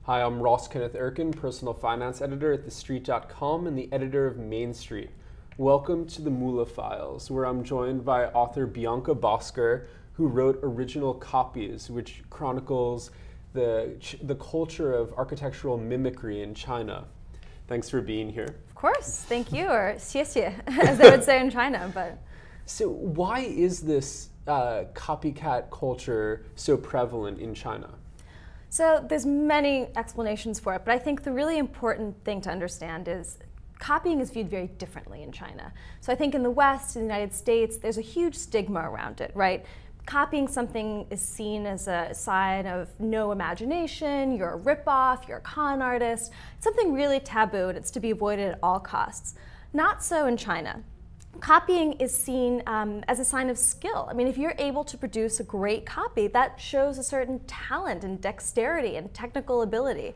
Hi, I'm Ross Kenneth Erkin, personal finance editor at TheStreet.com and the editor of MainSt. Welcome to the Moola Files, where I'm joined by author Bianca Bosker, who wrote Original Copies, which chronicles the culture of architectural mimicry in China. Thanks for being here. Of course, thank you, or 谢谢, as they would say in China. But so why is this copycat culture so prevalent in China? So there's many explanations for it, but I think the really important thing to understand is copying is viewed very differently in China. So I think in the West, in the United States, there's a huge stigma around it, right? Copying something is seen as a sign of no imagination, you're a ripoff, you're a con artist. It's something really taboo, and it's to be avoided at all costs. Not so in China. Copying is seen as a sign of skill. I mean, if you're able to produce a great copy, that shows a certain talent and dexterity and technical ability.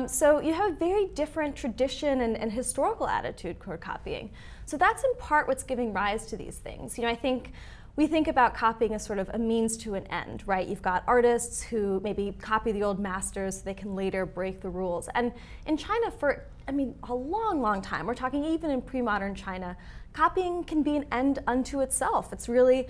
So you have a very different tradition and historical attitude toward copying. So that's in part what's giving rise to these things. You know, I think we think about copying as sort of a means to an end, right? You've got artists who maybe copy the old masters so they can later break the rules. And in China for, I mean, a long, long time, we're talking even in pre-modern China, copying can be an end unto itself. It's really,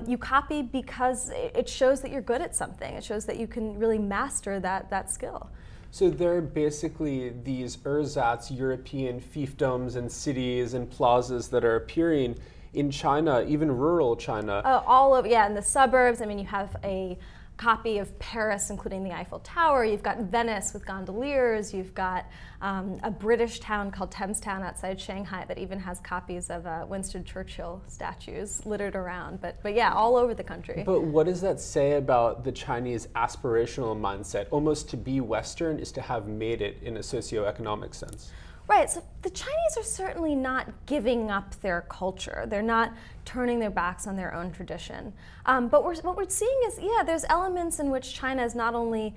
you copy because it shows that you're good at something. It shows that you can really master that skill. So there are basically these ersatz European fiefdoms and cities and plazas that are appearing in China, even rural China. Oh, all over, yeah, in the suburbs. I mean, you have a copy of Paris, including the Eiffel Tower. You've got Venice with gondoliers. You've got a British town called Thamestown outside Shanghai that even has copies of Winston Churchill statues littered around. But yeah, all over the country. But what does that say about the Chinese aspirational mindset? Almost to be Western is to have made it in a socioeconomic sense. Right, so the Chinese are certainly not giving up their culture. They're not turning their backs on their own tradition. But what we're seeing is, yeah, there's elements in which China is not only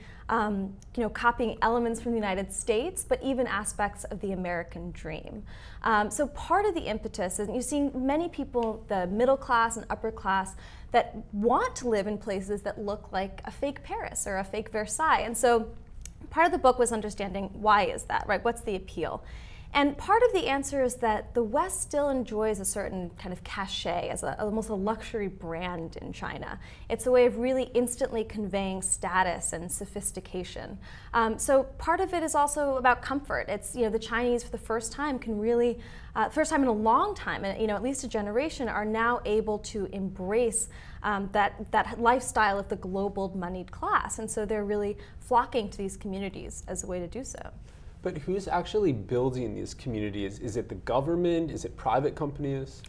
copying elements from the United States, but even aspects of the American dream. So part of the impetus is you're seeing many people, the middle class and upper class, that want to live in places that look like a fake Paris or a fake Versailles. And so part of the book was understanding why is that, right? What's the appeal? And part of the answer is that the West still enjoys a certain kind of cachet as almost a luxury brand in China. It's a way of really instantly conveying status and sophistication. So part of it is also about comfort. It's, the Chinese for the first time can really, first time in a long time, and at least a generation, are now able to embrace that lifestyle of the global moneyed class. And so they're really flocking to these communities as a way to do so. But who's actually building these communities? Is it the government? Is it private companies?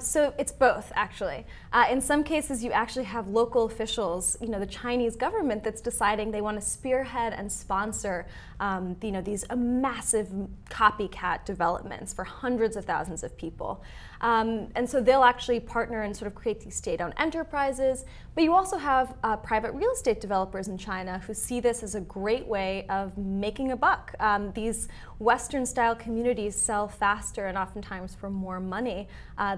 So it's both, actually. In some cases, you actually have local officials, the Chinese government that's deciding they want to spearhead and sponsor, these massive copycat developments for hundreds of thousands of people. And so they'll actually partner and sort of create these state-owned enterprises. But you also have private real estate developers in China who see this as a great way of making a buck. These Western-style communities sell faster and oftentimes for more money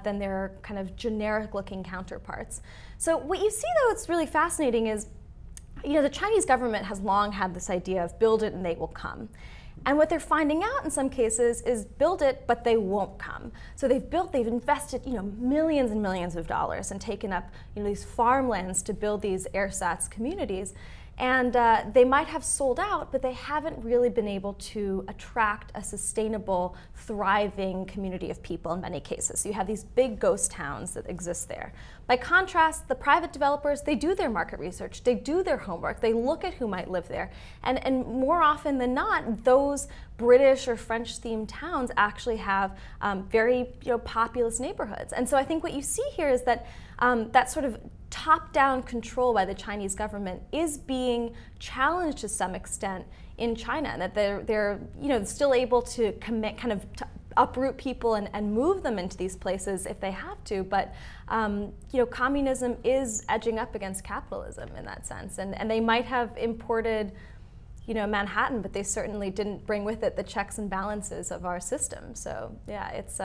than their kind of generic-looking counterparts. So what you see, though, it's really fascinating is, the Chinese government has long had this idea of build it and they will come. And what they're finding out in some cases is build it, but they won't come. So they've invested, millions and millions of dollars and taken up, these farmlands to build these ersatz communities. And they might have sold out, but they haven't really been able to attract a sustainable, thriving community of people in many cases. So you have these big ghost towns that exist there. By contrast, the private developers, they do their market research, they do their homework, they look at who might live there. And more often than not, those British or French-themed towns actually have very populous neighborhoods. And so I think what you see here is that that sort of top-down control by the Chinese government is being challenged to some extent in China, and that they're still able to kind of uproot people and move them into these places if they have to. But communism is edging up against capitalism in that sense, and they might have imported Manhattan, but they certainly didn't bring with it the checks and balances of our system. So yeah, it's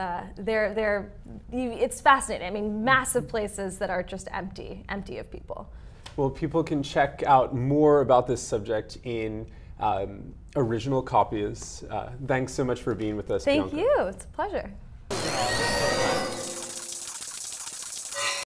it's fascinating. I mean, massive places that are just empty of people. Well, people can check out more about this subject in original copies. Thanks so much for being with us, Thank Bianca. you. It's a pleasure.